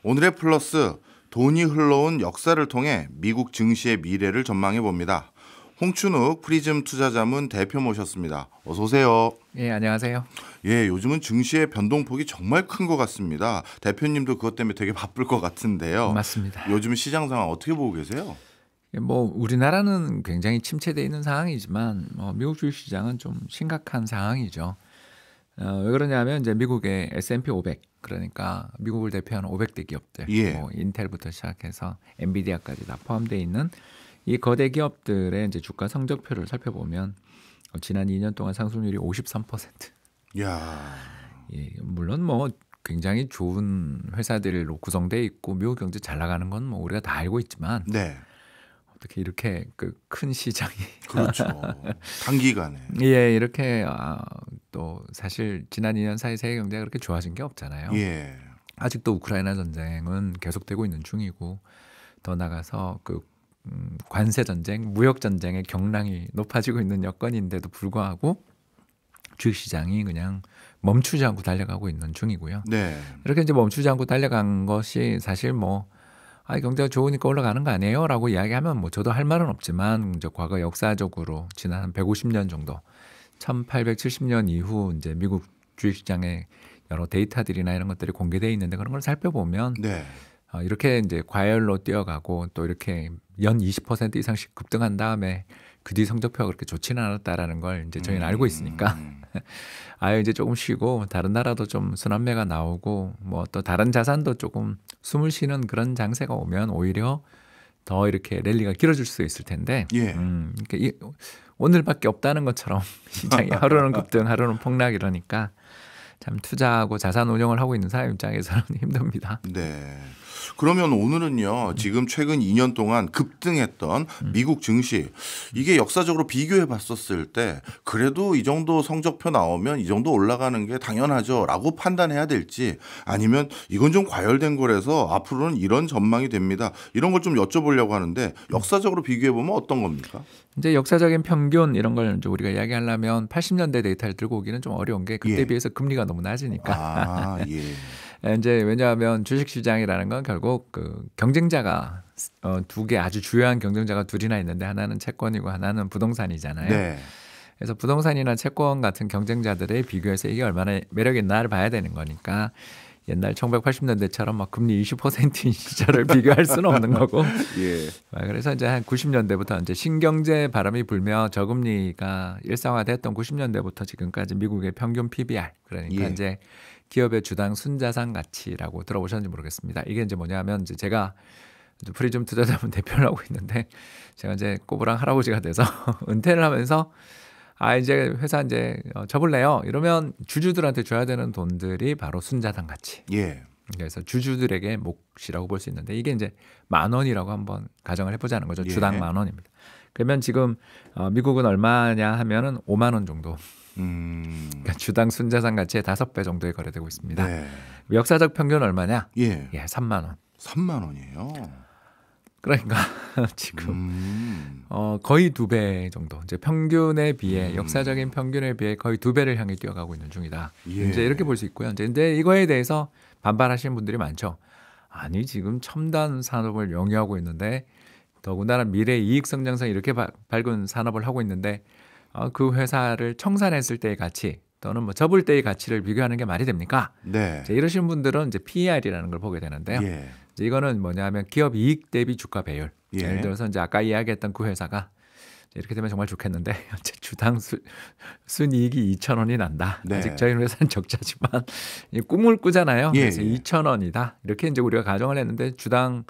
오늘의 플러스, 돈이 흘러온 역사를 통해 미국 증시의 미래를 전망해 봅니다. 홍춘욱 프리즘 투자자문 대표 모셨습니다. 어서 오세요. 예, 안녕하세요. 예, 요즘은 증시의 변동폭이 정말 큰 것 같습니다. 대표님도 그것 때문에 되게 바쁠 것 같은데요. 맞습니다. 요즘 시장 상황 어떻게 보고 계세요? 뭐 우리나라는 굉장히 침체되어 있는 상황이지만 미국 주식시장은 좀 심각한 상황이죠. 왜 그러냐면 이제 미국의 S&P 500 그러니까 미국을 대표하는 500대 기업들, 예. 뭐 인텔부터 시작해서 엔비디아까지 다 포함되어 있는 이 거대 기업들의 이제 주가 성적표를 살펴보면 지난 2년 동안 상승률이 53%. 야, 예, 물론 뭐 굉장히 좋은 회사들로 구성되어 있고 미국 경제 잘 나가는 건 뭐 우리가 다 알고 있지만 네, 어떻게 이렇게 그 큰 시장이 그렇죠. 단기간에. 예, 이렇게 또 사실 지난 2년 사이 세계 경제가 그렇게 좋아진 게 없잖아요. 예, 아직도 우크라이나 전쟁은 계속되고 있는 중이고 더 나가서 그 관세 전쟁, 무역 전쟁의 경랑이 높아지고 있는 여건인데도 불구하고 주식 시장이 그냥 멈추지 않고 달려가고 있는 중이고요. 네, 이렇게 이제 멈추지 않고 달려간 것이 사실 뭐 경제가 좋으니까 올라가는 거 아니에요라고 이야기하면 뭐 저도 할 말은 없지만 이제 과거 역사적으로 지난 한 150년 정도 1870년 이후 이제 미국 주식시장의 여러 데이터들이나 이런 것들이 공개되어 있는데 그런 걸 살펴보면 네. 이렇게 이제 과열로 뛰어가고 또 이렇게 연 20% 이상씩 급등한 다음에 그 뒤 성적표가 그렇게 좋지는 않았다라는 걸 이제 저희는 알고 있으니까 이제 조금 쉬고 다른 나라도 좀 순환매가 나오고 뭐 또 다른 자산도 조금 숨을 쉬는 그런 장세가 오면 오히려 더 이렇게 랠리가 길어질 수 있을 텐데 예. 그러니까 오늘밖에 없다는 것처럼 시장이 하루는 급등 하루는 폭락 이러니까 참 투자하고 자산 운용을 하고 있는 사람 입장에서는 힘듭니다. 네. 그러면 오늘은요, 지금 최근 2년 동안 급등했던 미국 증시, 이게 역사적으로 비교해 봤었을 때, 그래도 이 정도 성적표 나오면 이 정도 올라가는 게 당연하죠 라고 판단해야 될지, 아니면 이건 좀 과열된 거라서 앞으로는 이런 전망이 됩니다. 이런 걸 좀 여쭤보려고 하는데, 역사적으로 비교해 보면 어떤 겁니까? 이제 역사적인 평균 이런 걸 이제 우리가 이야기하려면 80년대 데이터를 들고 오기는 좀 어려운 게 그때 예. 비해서 금리가 너무 낮으니까. 아, 예. 이제 왜냐하면 주식시장이라는 건 결국 그 경쟁자가 두 개 아주 주요한 경쟁자가 둘이나 있는데 하나는 채권이고 하나는 부동산이잖아요. 네. 그래서 부동산이나 채권 같은 경쟁자들에 비교해서 이게 얼마나 매력이 있나를 봐야 되는 거니까 옛날 1980년대처럼 막 금리 20%인 시절을 비교할 수는 없는 거고. 예. 그래서 이제 한 90년대부터 이제 신경제 바람이 불며 저금리가 일상화됐던 90년대부터 지금까지 미국의 평균 PBR 그러니까 예. 이제 기업의 주당 순자산 가치라고 들어보셨는지 모르겠습니다. 이게 이제 뭐냐면 이제 제가 프리즘 투자자문 대표를 하고 있는데 제가 이제 꼬부랑 할아버지가 돼서 은퇴를 하면서 이제 회사 이제 접을래요. 이러면 주주들한테 줘야 되는 돈들이 바로 순자산 가치. 예. 그래서 주주들에게 몫이라고 볼 수 있는데 이게 이제 10,000원이라고 한번 가정을 해보자는 거죠. 예. 주당 10,000원입니다. 그러면 지금 미국은 얼마냐 하면은 5만 원 정도. 그러니까 주당 순자산 가치의 5배 정도에 거래되고 있습니다. 네. 역사적 평균 얼마냐? 예. 3만 원. 3만 원이에요. 그러니까 지금 거의 2배 정도. 이제 평균에 비해 역사적인 평균에 비해 거의 2배를 향해 뛰어가고 있는 중이다. 예. 이제 이렇게 볼 수 있고요. 이제 이거에 대해서 반발하시는 분들이 많죠. 아니 지금 첨단 산업을 영위하고 있는데 더군다나 미래 이익 성장성이 이렇게 밝은 산업을 하고 있는데 그 회사를 청산했을 때의 가치 또는 뭐 접을 때의 가치를 비교하는 게 말이 됩니까? 네. 이제 이러신 분들은 이제 PER이라는 걸 보게 되는데요. 예. 이제 이거는 뭐냐면 기업 이익 대비 주가 배율. 예. 예를 들어서 이제 아까 이야기했던 그 회사가 이렇게 되면 정말 좋겠는데 주당 순이익이 2,000원이 난다. 네. 아직 저희 회사는 적자지만 꿈을 꾸잖아요. 예, 그래서 예. 2,000원이다. 이렇게 이제 우리가 가정을 했는데 주당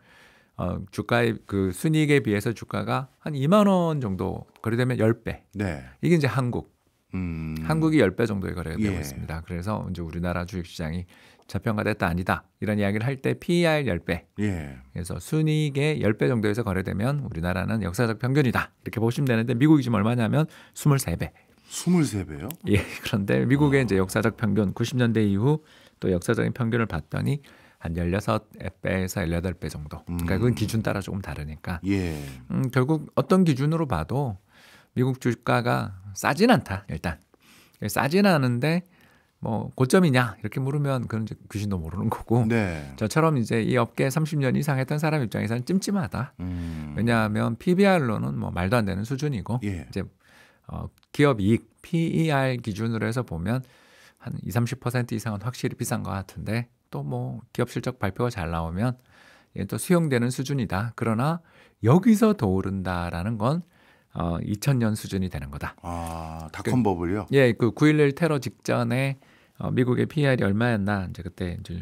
주가의 그 순이익에 비해서 주가가 한 2만 원 정도 거래되면 10배. 네. 이게 이제 한국이 10배 정도에 거래되고 예. 있습니다. 그래서 이제 우리나라 주식시장이 저평가됐다 아니다 이런 이야기를 할 때 PER 10배 예. 그래서 순이익의 10배 정도에서 거래되면 우리나라는 역사적 평균이다 이렇게 보시면 되는데 미국이 지금 얼마냐면 23배. 23배요? 예, 그런데 미국의 이제 역사적 평균 90년대 이후 또 역사적인 평균을 봤더니 한 16배에서 18배 정도. 그러니까 그건 기준 따라 조금 다르니까. 예. 결국 어떤 기준으로 봐도 미국 주가가 싸진 않다. 일단 싸진 않은데 뭐 고점이냐 이렇게 물으면 그건 이제 귀신도 모르는 거고 네. 저처럼 이제 이 업계 30년 이상 했던 사람 입장에서는 찜찜하다. 왜냐하면 PBR로는 뭐 말도 안 되는 수준이고 예. 이제 기업 이익 PER 기준으로 해서 보면 한 20-30% 이상은 확실히 비싼 것 같은데 또 뭐 기업 실적 발표가 잘 나오면 이게 또 수용되는 수준이다. 그러나 여기서 더 오른다라는 건 2000년 수준이 되는 거다. 아, 닷컴 버블이요? 예, 그 9.11 테러 직전에 미국의 PER이 얼마였나 이제 그때 이제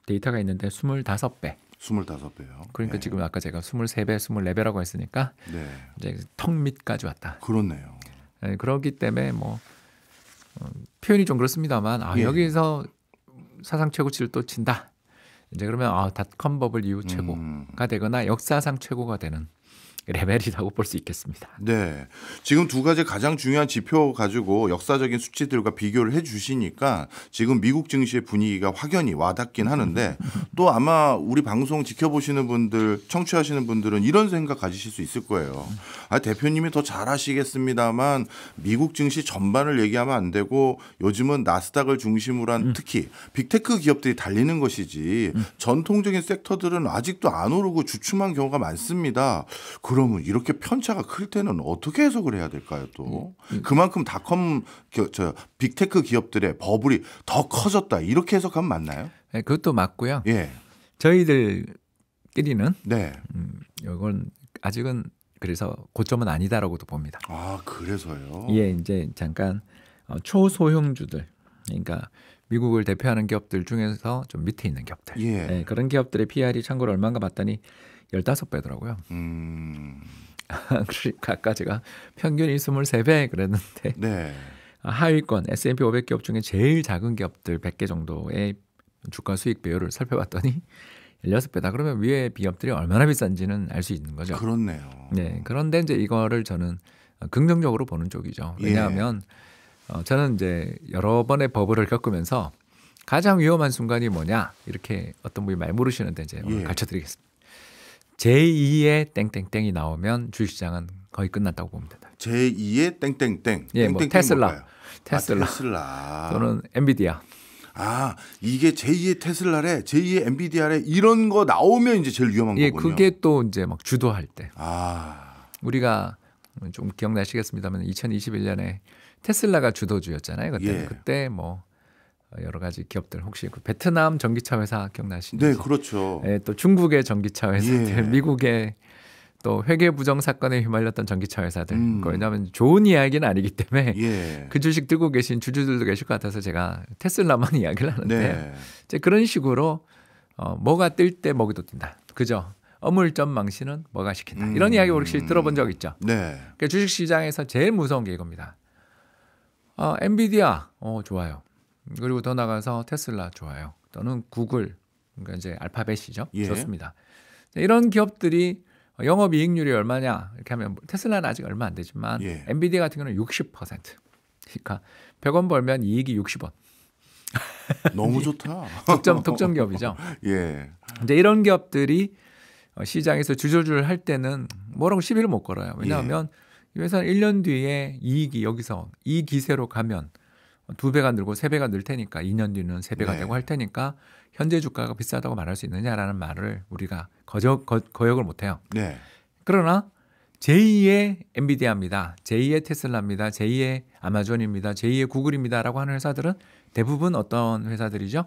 데이터가 있는데 25배. 25배요. 그러니까 네. 지금 아까 제가 23배, 24배라고 했으니까 네. 이제 턱 밑까지 왔다. 그렇네요. 예, 그렇기 때문에 뭐 표현이 좀 그렇습니다만 예. 여기서 사상 최고치를 또 친다. 이제 그러면 닷컴 버블 이후 최고가 되거나 역사상 최고가 되는 레벨이라고 볼 수 있겠습니다. 네. 지금 두 가지 가장 중요한 지표 가지고 역사적인 수치들과 비교를 해 주시니까 지금 미국 증시의 분위기가 확연히 와닿긴 하는데 또 아마 우리 방송 지켜보시는 분들, 청취하시는 분들은 이런 생각 가지실 수 있을 거예요. 대표님이 더 잘 아시겠습니다만 미국 증시 전반을 얘기하면 안 되고 요즘은 나스닥을 중심으로 한 특히 빅테크 기업들이 달리는 것이지 전통적인 섹터들은 아직도 안 오르고 주춤한 경우가 많습니다. 그러면 이렇게 편차가 클 때는 어떻게 해석을 해야 될까요? 또 그만큼 닷컴 빅테크 기업들의 버블이 더 커졌다 이렇게 해석하면 맞나요? 네, 그것도 맞고요. 예. 저희들끼리는 네. 이건 아직은 그래서 고점은 아니다라고도 봅니다. 아, 그래서요? 예, 이제 잠깐 초소형주들, 그러니까 미국을 대표하는 기업들 중에서 좀 밑에 있는 기업들, 예. 네, 그런 기업들의 PR이 참고로 얼마인가 봤더니 15배더라고요. 그러니까 아까 제가 평균이 23배 그랬는데 네. 하위권 S&P 500 기업 중에 제일 작은 기업들 100개 정도의 주가 수익 비율을 살펴봤더니 16배다. 그러면 위에 기업들이 얼마나 비싼지는 알 수 있는 거죠. 그렇네요. 네. 그런데 이제 이거를 저는 긍정적으로 보는 쪽이죠. 왜냐하면 저는 이제 여러 번의 버블을 겪으면서 가장 위험한 순간이 뭐냐 이렇게 어떤 분이 많이 물으시는데 이제 오늘 가르쳐드리겠습니다. 제2의 땡땡땡이 나오면 주식시장은 거의 끝났다고 봅니다. 제2의 땡땡땡. 예, 뭐 테슬라 또는 엔비디아. 아, 이게 제2의 테슬라래, 제2의 엔비디아래 이런 거 나오면 이제 제일 위험한 예, 거군요. 그게 또 이제 막 주도할 때. 아, 우리가 좀 기억나시겠습니다만 2021년에 테슬라가 주도주였잖아요. 그때 예. 그때 뭐 여러 가지 기업들 혹시 그 베트남 전기차 회사 기억나시는지? 네, 그렇죠. 예, 또 중국의 전기차 회사들, 예. 미국의 또 회계 부정 사건에 휘말렸던 전기차 회사들. 왜냐하면 좋은 이야기는 아니기 때문에 예. 그 주식 들고 계신 주주들도 계실 것 같아서 제가 테슬라만 이야기를 하는데 네. 이제 그런 식으로 뭐가 뜰 때 먹이도 뜬다. 그죠? 어물점 망신은 뭐가 시킨다. 이런 이야기 혹시 들어본 적 있죠? 네. 그러니까 주식 시장에서 제일 무서운 게 이겁니다. 엔비디아 좋아요. 그리고 더 나가서 테슬라 좋아요. 또는 구글, 그러니까 이제 알파벳이죠. 예. 좋습니다. 이런 기업들이 영업이익률이 얼마냐 이렇게 하면 테슬라는 아직 얼마 안 되지만 예. 엔비디아 같은 경우는 60%. 그러니까 100원 벌면 이익이 60원. 너무 좋다. 독점 기업이죠. 예. 이제 이런 기업들이 시장에서 주저주를 할 때는 뭐라고 시비를 못 걸어요. 왜냐하면 이 회사는 1년 뒤에 이익이 여기서 이 기세로 가면 2배가 늘고 3배가 늘 테니까 2년 뒤는 3배가 되고 할 테니까 현재 주가가 비싸다고 말할 수 있느냐라는 말을 우리가 거역을 못해요. 네. 그러나 제2의 엔비디아입니다. 제2의 테슬라입니다. 제2의 아마존입니다. 제2의 구글입니다라고 하는 회사들은 대부분 어떤 회사들이죠?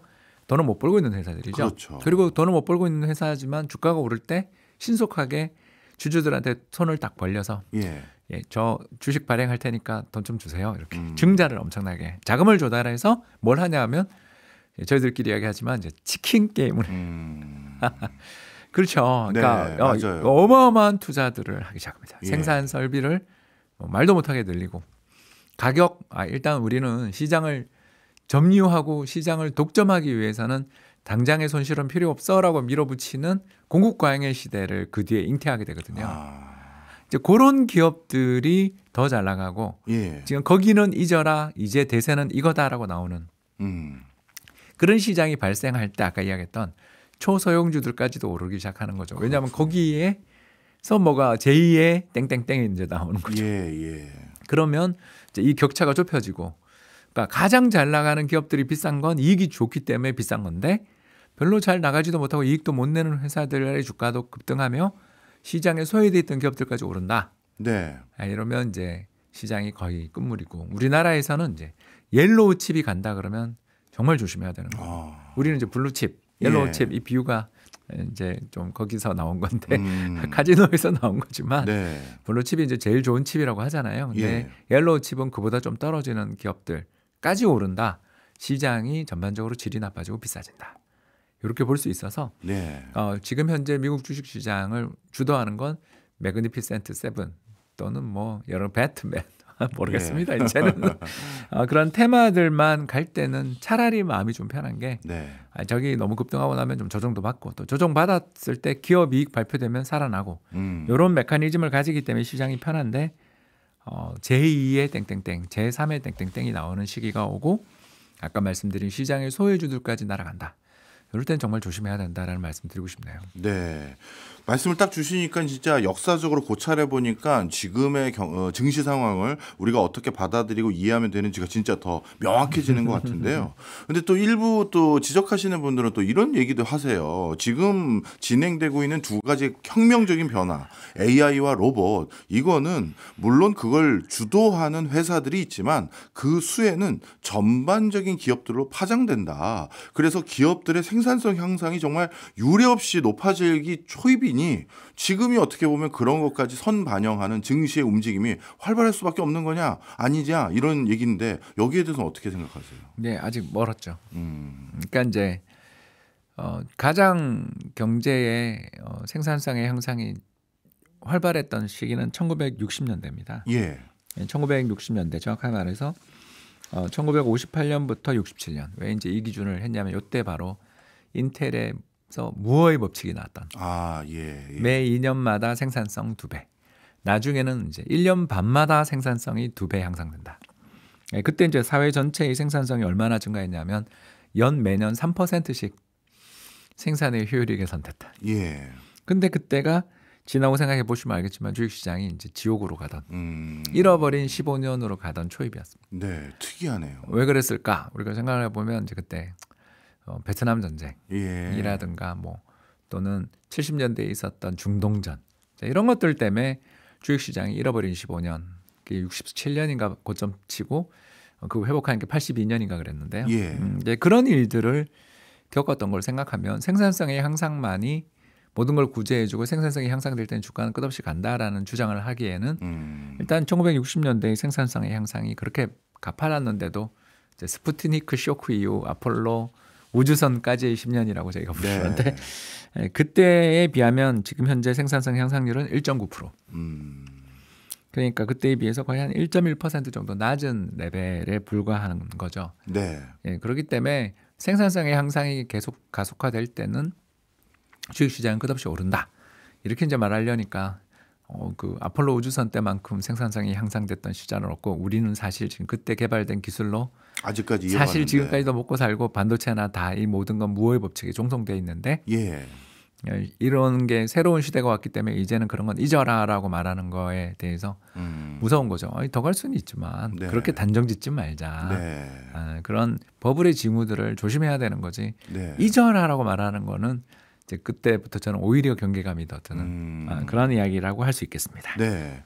돈을 못 벌고 있는 회사들이죠. 그렇죠. 그리고 돈을 못 벌고 있는 회사지만 주가가 오를 때 신속하게 주주들한테 손을 딱 벌려서 저 주식 발행할 테니까 돈 좀 주세요. 이렇게 증자를 엄청나게 자금을 조달해서 뭘 하냐 하면 저희들끼리 이야기하지만 이제 치킨 게임을 그렇죠. 그러니까 네, 맞아요. 어마어마한 투자들을 하기 시작합니다. 예. 생산 설비를 말도 못하게 늘리고 가격 일단 우리는 시장을 점유하고 시장을 독점하기 위해서는 당장의 손실은 필요 없어라고 밀어붙이는 공급 과잉의 시대를 그 뒤에 잉태하게 되거든요. 이제 그런 기업들이 더 잘 나가고 지금 거기는 잊어라 이제 대세는 이거다라고 나오는 그런 시장이 발생할 때 아까 이야기했던 초소형주들까지도 오르기 시작하는 거죠. 왜냐하면 거기에서 뭐가 제2의 땡땡땡이 이제 나오는 거죠. 그러면 이제 이 격차가 좁혀지고 그러니까 가장 잘 나가는 기업들이 비싼 건 이익이 좋기 때문에 비싼 건데 별로 잘 나가지도 못하고 이익도 못 내는 회사들의 주가도 급등하며 시장에 소외돼 있던 기업들까지 오른다. 네. 이러면 이제 시장이 거의 끝물이고 우리나라에서는 이제 옐로우 칩이 간다 그러면 정말 조심해야 되는 거예요. 우리는 이제 블루 칩, 옐로우 칩 이 비유가 이제 좀 거기서 나온 건데 카지노에서 나온 거지만 네. 블루 칩이 이제 제일 좋은 칩이라고 하잖아요. 근데 옐로우 칩은 그보다 좀 떨어지는 기업들까지 오른다. 시장이 전반적으로 질이 나빠지고 비싸진다. 이렇게 볼 수 있어서 네. 지금 현재 미국 주식시장을 주도하는 건 매그니피센트 세븐 또는 뭐 여러 배트맨 모르겠습니다. 이제는 그런 테마들만 갈 때는 차라리 마음이 좀 편한 게 저기 너무 급등하고 나면 좀 조정도 받고 또 조정받았을 때 기업 이익 발표되면 살아나고 이런 메커니즘을 가지기 때문에 시장이 편한데 제2의 땡땡땡 제3의 땡땡땡이 나오는 시기가 오고 아까 말씀드린 시장의 소외주들까지 날아간다. 이럴 땐 정말 조심해야 된다라는 말씀 드리고 싶네요. 네. 말씀을 딱 주시니까 진짜 역사적으로 고찰해 보니까 지금의 증시 상황을 우리가 어떻게 받아들이고 이해하면 되는지가 진짜 더 명확해지는 것 같은데요. 근데 또 일부 또 지적하시는 분들은 또 이런 얘기도 하세요. 지금 진행되고 있는 두 가지 혁명적인 변화, AI와 로봇, 이거는 물론 그걸 주도하는 회사들이 있지만 그 수혜는 전반적인 기업들로 파장된다. 그래서 기업들의 생산성 향상이 정말 유례없이 높아지기 초입이니 지금이 어떻게 보면 그런 것까지 선반영하는 증시의 움직임이 활발할 수밖에 없는 거냐 아니냐 이런 얘기인데 여기에 대해서는 어떻게 생각하세요? 네, 아직 멀었죠. 그러니까 이제 가장 경제의 생산성의 향상이 활발했던 시기는 1960년대입니다. 예. 1960년대 정확하게 말해서 1958년부터 67년. 왜 이제 이 기준을 했냐면 이때 바로 인텔에서 무어의 법칙이 나왔던. 매 2년마다 생산성 2배. 나중에는 이제 1년 반마다 생산성이 2배 향상된다. 그때 이제 사회 전체의 생산성이 얼마나 증가했냐면 매년 3%씩 생산의 효율이 개선됐다. 예. 근데 그때가 지나고 생각해 보시면 알겠지만 주식시장이 이제 지옥으로 가던 잃어버린 15년으로 가던 초입이었습니다. 네, 특이하네요. 왜 그랬을까? 우리가 생각을 해보면 이제 그때 베트남 전쟁이라든가 뭐 또는 70년대에 있었던 중동전 이런 것들 때문에 주식시장이 잃어버린 15년, 67년인가 고점 치고 그 회복하는 게 82년인가 그랬는데요. 이제 그런 일들을 겪었던 걸 생각하면 생산성의 향상만이 모든 걸 구제해주고 생산성이 향상될 때는 주가는 끝없이 간다라는 주장을 하기에는 일단 1960년대의 생산성의 향상이 그렇게 가파랐는데도 이제 스푸트니크 쇼크 이후 아폴로 우주선까지의 10년이라고 저희가 부르는데 그때에 비하면 지금 현재 생산성 향상률은 1.9%. 그러니까 그때에 비해서 거의 한 1.1% 정도 낮은 레벨에 불과하는 거죠. 네. 그렇기 때문에 생산성의 향상이 계속 가속화될 때는 주식시장은 끝없이 오른다. 이렇게 이제 말하려니까 그 아폴로 우주선 때만큼 생산성이 향상됐던 시절은 없고 우리는 사실 지금 그때 개발된 기술로 아직까지 사실 지금까지도 먹고 살고 반도체나 다 이 모든 건 무어의 법칙에 종속되어 있는데 이런 게 새로운 시대가 왔기 때문에 이제는 그런 건 잊어라라고 말하는 거에 대해서 무서운 거죠. 더 갈 수는 있지만 그렇게 단정짓지 말자. 그런 버블의 징후들을 조심해야 되는 거지. 잊어라라고 말하는 거는 이제 그때부터 저는 오히려 경계감이 더 드는 그런 이야기라고 할 수 있겠습니다. 네.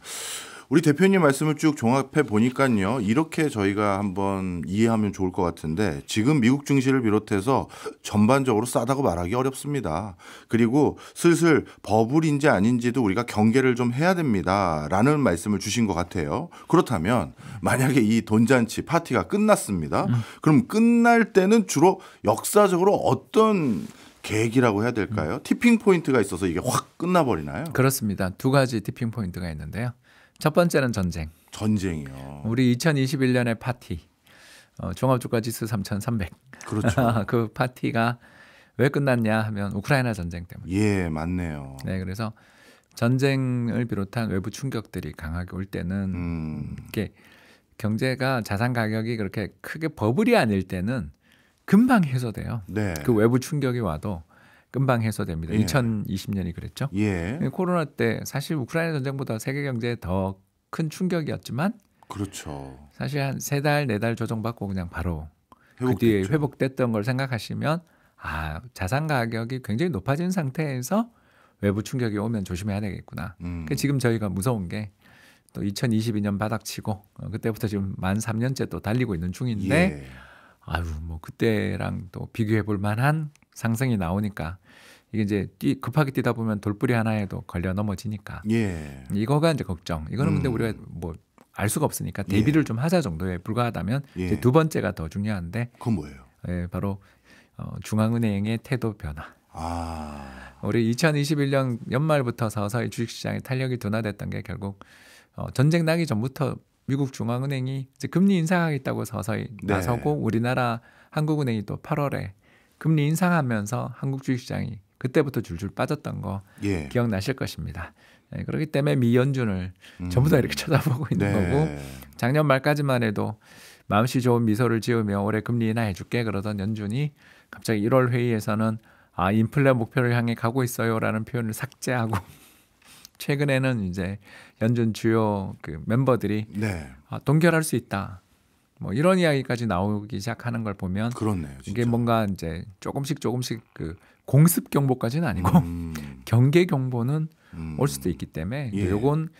우리 대표님 말씀을 쭉 종합해 보니까요. 이렇게 저희가 한번 이해하면 좋을 것 같은데 지금 미국 증시를 비롯해서 전반적으로 싸다고 말하기 어렵습니다. 그리고 슬슬 버블인지 아닌지도 우리가 경계를 좀 해야 됩니다라는 말씀을 주신 것 같아요. 그렇다면 만약에 이 돈잔치 파티가 끝났습니다. 그럼 끝날 때는 주로 역사적으로 어떤 계획이라고 해야 될까요? 티핑 포인트가 있어서 이게 확 끝나버리나요? 그렇습니다. 두 가지 티핑 포인트가 있는데요. 첫 번째는 전쟁이요. 우리 2021년의 파티 종합주가지수 3,300. 그렇죠. 그 파티가 왜 끝났냐 하면 우크라이나 전쟁 때문에. 예, 맞네요. 네, 그래서 전쟁을 비롯한 외부 충격들이 강하게 올 때는 이게 경제가 자산 가격이 그렇게 크게 버블이 아닐 때는 금방 해소돼요. 그 외부 충격이 와도 금방 해소됩니다. 2020년이 그랬죠. 코로나 때 사실 우크라이나 전쟁보다 세계 경제에 더 큰 충격이었지만 그렇죠. 사실 한 3달, 4달 조정받고 그냥 바로 그 뒤에 회복됐죠. 회복됐던 걸 생각하시면 자산 가격이 굉장히 높아진 상태에서 외부 충격이 오면 조심해야 되겠구나. 지금 저희가 무서운 게 또 2022년 바닥치고 그때부터 지금 만 3년째 또 달리고 있는 중인데 예. 뭐 그때랑 또 비교해 볼 만한 상승이 나오니까 이게 이제 급하게 뛰다 보면 돌뿌리 하나에도 걸려 넘어지니까 예. 이거가 이제 걱정. 이거는 근데 우리가 뭐 알 수가 없으니까 대비를 좀 하자 정도에 불과하다면 예. 이제 두 번째가 더 중요한데 그건 뭐예요? 바로 중앙은행의 태도 변화. 우리 2021년 연말부터 서서히 주식시장의 탄력이 둔화됐던 게 결국 전쟁 나기 전부터 미국 중앙은행이 이제 금리 인상하겠다고 서서히 나서고 우리나라 한국은행이 또 8월에 금리 인상하면서 한국 주식시장이 그때부터 줄줄 빠졌던 거 기억나실 것입니다. 그렇기 때문에 미 연준을 전부 다 이렇게 쳐다보고 있는 거고 작년 말까지만 해도 마음씨 좋은 미소를 지으며 올해 금리 인하 해줄게 그러던 연준이 갑자기 1월 회의에서는 인플레 목표를 향해 가고 있어요라는 표현을 삭제하고 최근에는 이제 연준 주요 그 멤버들이 동결할 수 있다. 뭐 이런 이야기까지 나오기 시작하는 걸 보면 그렇네요, 진짜. 이게 뭔가 이제 조금씩 그 공습 경보까지는 아니고 경계 경보는 올 수도 있기 때문에 요건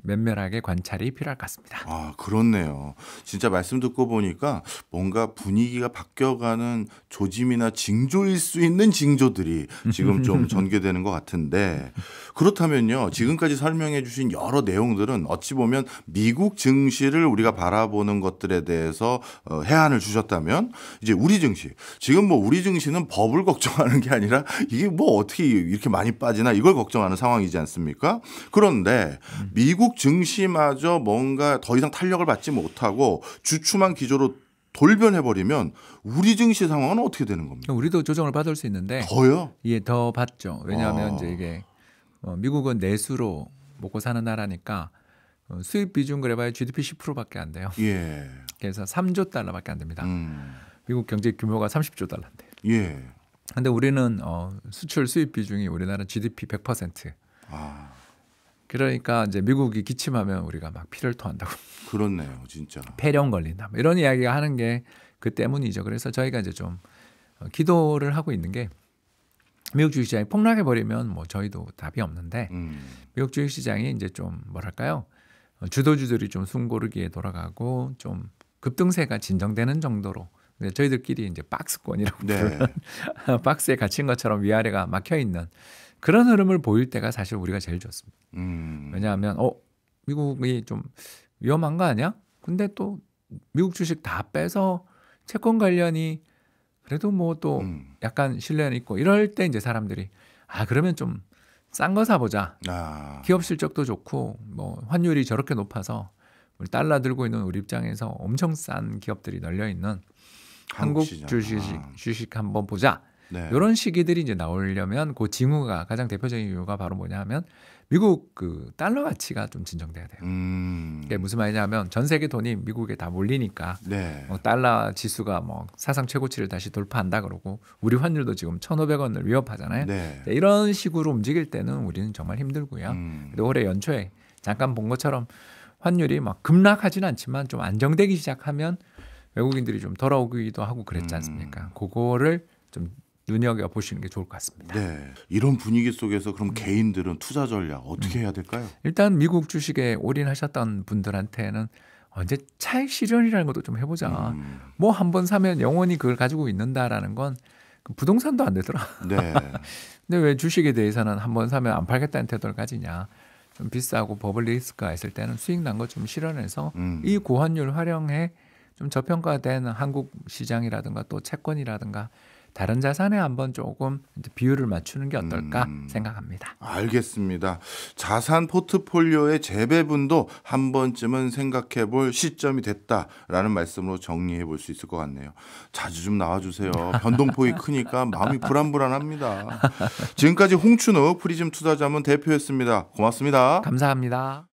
면밀하게 관찰이 필요할 것 같습니다. 그렇네요. 진짜 말씀 듣고 보니까 뭔가 분위기가 바뀌어가는 조짐이나 징조일 수 있는 징조들이 지금 좀 전개되는 것 같은데 그렇다면요. 지금까지 설명해 주신 여러 내용들은 어찌 보면 미국 증시를 우리가 바라보는 것들에 대해서 해안을 주셨다면 이제 우리 증시 지금 뭐 우리 증시는 법을 걱정하는 게 아니라 이게 뭐 어떻게 이렇게 많이 빠지나 이걸 걱정하는 상황이지 않습니까? 그런데 미국 증시마저 뭔가 더 이상 탄력을 받지 못하고 주춤한 기조로 돌변해버리면 우리 증시 상황은 어떻게 되는 겁니까? 우리도 조정을 받을 수 있는데 더요? 예, 더 받죠. 왜냐하면 이제 이게 미국은 내수로 먹고 사는 나라니까 수입 비중 그래봐야 GDP 10%밖에 안 돼요. 예. 그래서 3조 달러밖에 안 됩니다. 미국 경제 규모가 30조 달러인데. 예. 근데 우리는 수출 수입 비중이 우리나라 GDP 100%. 그러니까 이제 미국이 기침하면 우리가 막 피를 토한다고. 그렇네요, 진짜. 폐렴 걸린다. 뭐 이런 이야기가 하는 게 그 때문이죠. 그래서 저희가 이제 좀 기도를 하고 있는 게 미국 주식시장이 폭락해 버리면 뭐 저희도 답이 없는데 미국 주식시장이 이제 좀 뭐랄까요? 주도주들이 좀 숨고르기에 돌아가고 좀 급등세가 진정되는 정도로 저희들끼리 이제 박스권이라고 부르는 박스에 갇힌 것처럼 위아래가 막혀 있는 그런 흐름을 보일 때가 사실 우리가 제일 좋습니다. 왜냐하면 미국이 좀 위험한 거 아니야? 근데 또 미국 주식 다 빼서 채권 관련이 그래도 뭐 또 약간 신뢰는 있고 이럴 때 이제 사람들이 그러면 좀 싼 거 사보자. 기업 실적도 좋고 뭐 환율이 저렇게 높아서 우리 달러 들고 있는 우리 입장에서 엄청 싼 기업들이 널려 있는 한국 주식 한번 보자. 이런 시기들이 이제 나오려면 그 징후가 가장 대표적인 이유가 바로 뭐냐면 미국 그 달러 가치가 좀 진정돼야 돼요. 이게 무슨 말이냐면 전 세계 돈이 미국에 다 몰리니까 달러 지수가 뭐 사상 최고치를 다시 돌파한다 그러고 우리 환율도 지금 1,500원을 위협하잖아요. 이런 식으로 움직일 때는 우리는 정말 힘들고요. 그리고 올해 연초에 잠깐 본 것처럼 환율이 막 급락하지는 않지만 좀 안정되기 시작하면 외국인들이 좀 돌아오기도 하고 그랬지 않습니까? 그거를 좀 눈여겨보시는 게 좋을 것 같습니다. 이런 분위기 속에서 그럼 개인들은 투자 전략 어떻게 해야 될까요? 일단 미국 주식에 올인하셨던 분들한테는 이제 차익 실현이라는 것도 좀 해보자. 뭐 한 번 사면 영원히 그걸 가지고 있는다라는 건 부동산도 안 되더라. 근데 왜 주식에 대해서는 한 번 사면 안 팔겠다는 태도를 가지냐. 좀 비싸고 버블 리스크가 있을 때는 수익 난 것 좀 실현해서 이 고환율 활용해 좀 저평가된 한국 시장이라든가 또 채권이라든가 다른 자산에 한번 조금 비율을 맞추는 게 어떨까 생각합니다. 알겠습니다. 자산 포트폴리오의 재배분도 한 번쯤은 생각해 볼 시점이 됐다라는 말씀으로 정리해 볼 수 있을 것 같네요. 자주 좀 나와주세요. 변동폭이 크니까 마음이 불안합니다. 지금까지 홍춘욱 프리즘 투자자문 대표였습니다. 고맙습니다. 감사합니다.